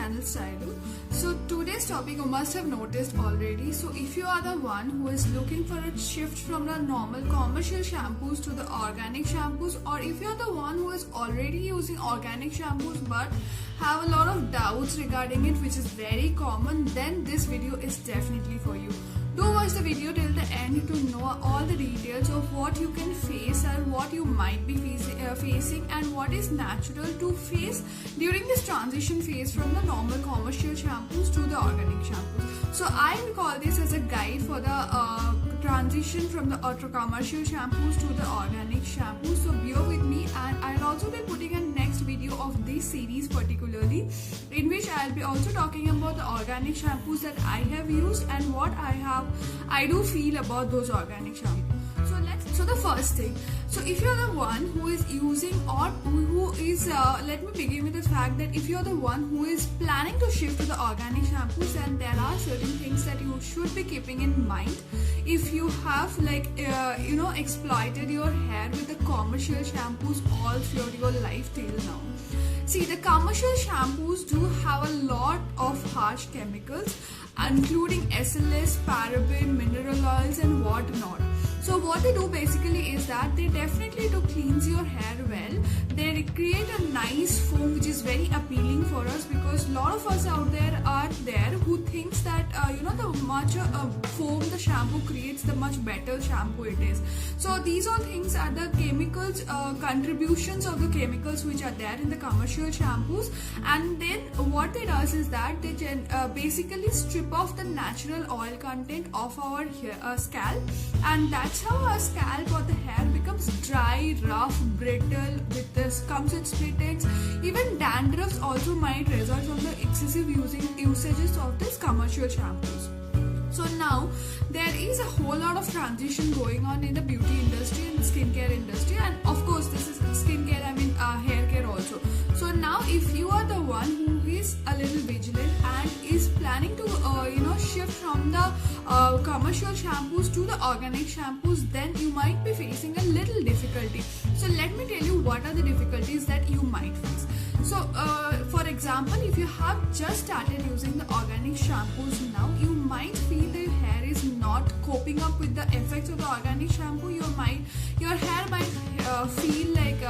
channel Stylu. So today's topic you must have noticed already. So if you are the one who is looking for a shift from the normal commercial shampoos to the organic shampoos, or if you are the one who is already using organic shampoos but have a lot of doubts regarding it, which is very common, then this video is definitely for you. Do watch the video till the end to know all the details of what you can face and what you might be facing and what is natural to face during this transition phase from the normal commercial shampoos to the organic shampoos. So I will call this as a guide for the transition from the commercial shampoos to the organic shampoos. So bear with me, and I'll also be putting a next video of this series particularly, in which I'll be also talking about the organic shampoos that I have used and what I do feel about those organic shampoos. So the first thing, so if you're the one who is using or who is, let me begin with the fact that if you're the one who is planning to shift to the organic shampoos, then there are certain things that you should be keeping in mind if you have exploited your hair with the commercial shampoos all throughout your life till now. See, the commercial shampoos do have a lot of harsh chemicals, including SLS, paraben, mineral oils and whatnot. So what they do basically is that they definitely do cleanse your hair well. They create a nice foam which is very appealing for us, because a lot of us out there are there who thinks that the much foam the shampoo creates, the much better shampoo it is. So these all things are the chemicals, contributions of the chemicals which are there in the commercial shampoos. And then what it does is that they basically strip off the natural oil content of our scalp, and that's how our scalp or the hair becomes dry, rough, brittle, with this comes with split ends. Even dandruffs also might result from the excessive usages of this commercial shampoos. So now there is a whole lot of transition going on in the beauty industry and skincare industry, and of course this is skincare, hair care also. So now if you are the one who is a little vigilant and is planning to shift from the commercial shampoos to the organic shampoos, then you might be facing a little difficulty. So let me tell you what are the difficulties that you might face. So for example, if you have just started using the organic shampoos now, you might feel that your hair is not coping up with the effects of the organic shampoo. Your hair might feel like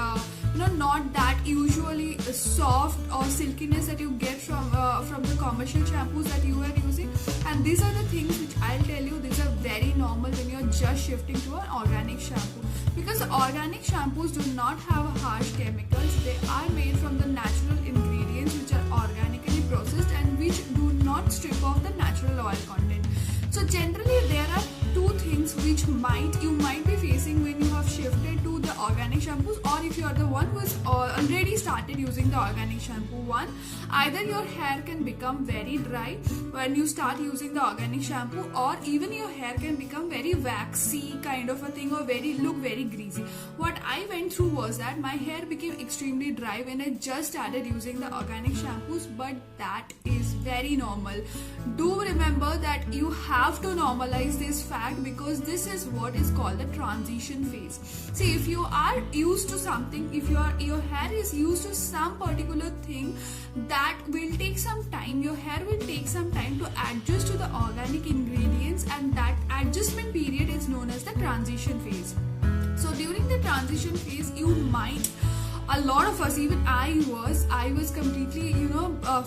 not that usually soft or silkiness that you get from the commercial shampoos that you are using. And these are the things which I'll tell you, these are very normal when you're just shifting to an organic shampoo, because the organic shampoos do not have harsh chemicals. They are made from the natural ingredients which are organically processed and which do not strip off the natural oil content. So generally there are two things which you might be facing when you have shifted to the organic shampoos, or if you are the one who has already started using the organic shampoo. One, either your hair can become very dry when you start using the organic shampoo, or even your hair can become very waxy kind of a thing, or look very greasy. What I went through was that my hair became extremely dry when I just started using the organic shampoos, but that is very normal. Do remember that you have to normalize this fact, because this is what is called the transition phase. See, if you are used to something, if your hair is used to some particular thing, that will take some time. Your hair will take some time to adjust to the organic ingredients, and that adjustment period is known as the transition phase. So during the transition phase, you might, a lot of us, even I was completely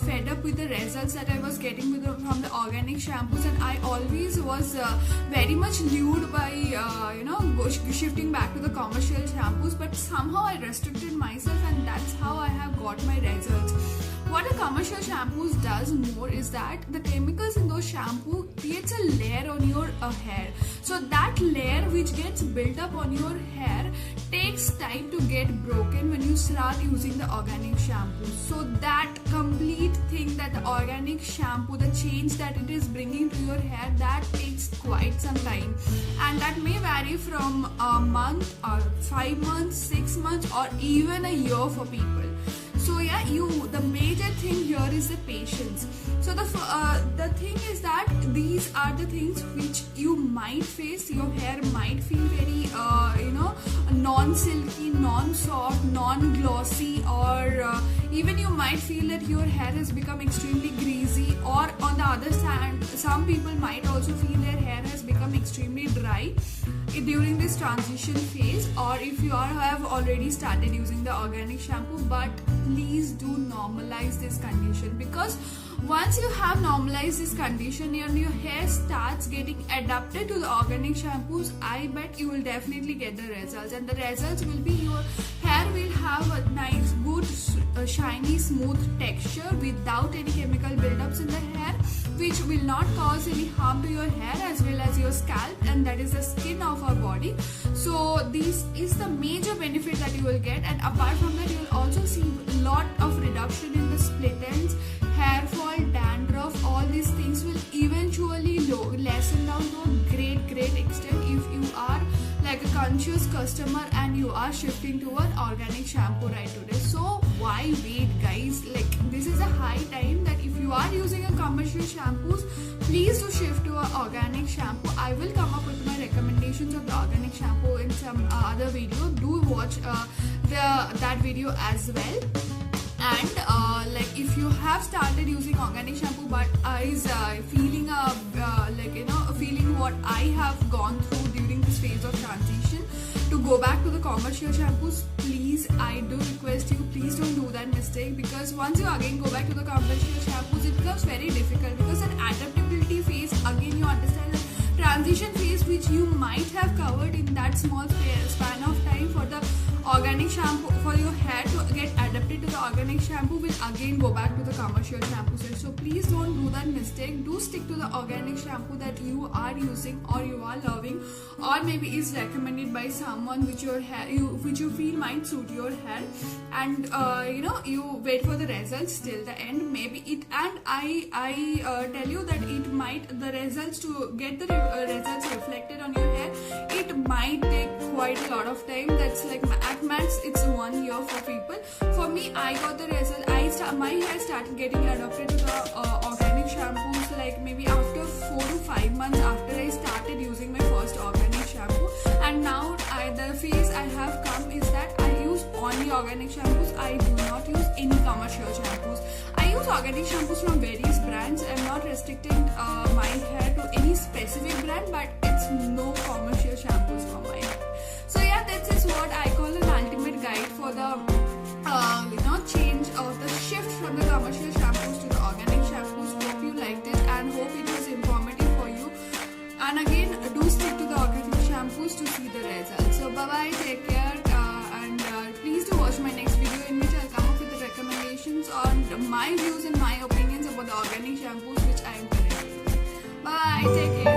fed up with the results that I was getting from the organic shampoos, and I always was very much lured by shifting back to the commercial shampoos, but somehow I restricted myself, and that's how I have got my results. What a commercial shampoos does more is that the chemicals in those shampoo creates a layer on your hair. So that layer which gets built up on your hair takes time to get broken when you start using the organic shampoo. So that complete thing, that the organic shampoo, the change that it is bringing to your hair, that takes quite some time, and that may vary from a month or 5 months, 6 months, or even a year for people. So yeah, the major thing here is the patience. So the thing is that these are the things which you might face. Your hair might feel very non-silky, non-soft, non-glossy, or even you might feel that your hair has become extremely greasy, or on the other side, some people might also feel their hair has become extremely dry during this transition phase, or if you have already started using the organic shampoo. But please do normalize this condition, because once you have normalized this condition and your hair starts getting adapted to the organic shampoos, I bet you will definitely get the results. And the results will be your hair will have a nice, good, shiny, smooth texture without any chemical buildups in the hair, which will not cause any harm to your hair as well as your scalp, and that is the skin of our body. So this is the major benefit that you will get, and apart from that, you will also see a lot of reduction in the split ends, hair fall, dandruff. All these things will eventually lessen down to a great extent if you are like a conscious customer and you are shifting to an organic shampoo right today. So why wait, guys? Like, this is a high time that if you are using a commercial shampoos, please do shift to an organic shampoo. I will come up with my recommendations of the organic shampoo in some other video. Do watch that video as well. And like, if you have started using organic shampoo but is feeling feeling what I have gone through during this phase of transition to go back to the commercial shampoos, please, I do request you, please don't do that mistake, because once you again go back to the commercial shampoos, it becomes very difficult, because that adaptability phase, again, you understand that transition phase which you might have covered in that small span of time for the organic shampoo, for your hair to get adapted to the organic shampoo, will again go back to the commercial shampoo. So please don't do that mistake. Do stick to the organic shampoo that you are using or you are loving, or maybe is recommended by someone which you feel might suit your hair, and you wait for the results till the end. Maybe it, and I tell you that it might, the results, to get the results reflected on your hair, it might take quite a lot of time. That's like at max it's 1 year for people. For me, I got the result. My hair started getting adopted to the organic shampoos like maybe after 4 to 5 months after I started using my first organic shampoo. And now the phase I have come is that I use only organic shampoos. I do not use any commercial shampoos. I use organic shampoos from various brands. I'm not restricting my hair to any specific brand, but it's no commercial shampoos for my hair. So yeah, this is what I call an ultimate guide for the change of the shift from the commercial shampoos to the organic shampoos. Hope you liked it and hope it was informative for you. And again, do stick to the organic shampoos to see the results. So bye bye, take care, and please do watch my next video in which I'll come up with the recommendations on my views and my opinions about the organic shampoos which I am currently using. Bye, take care.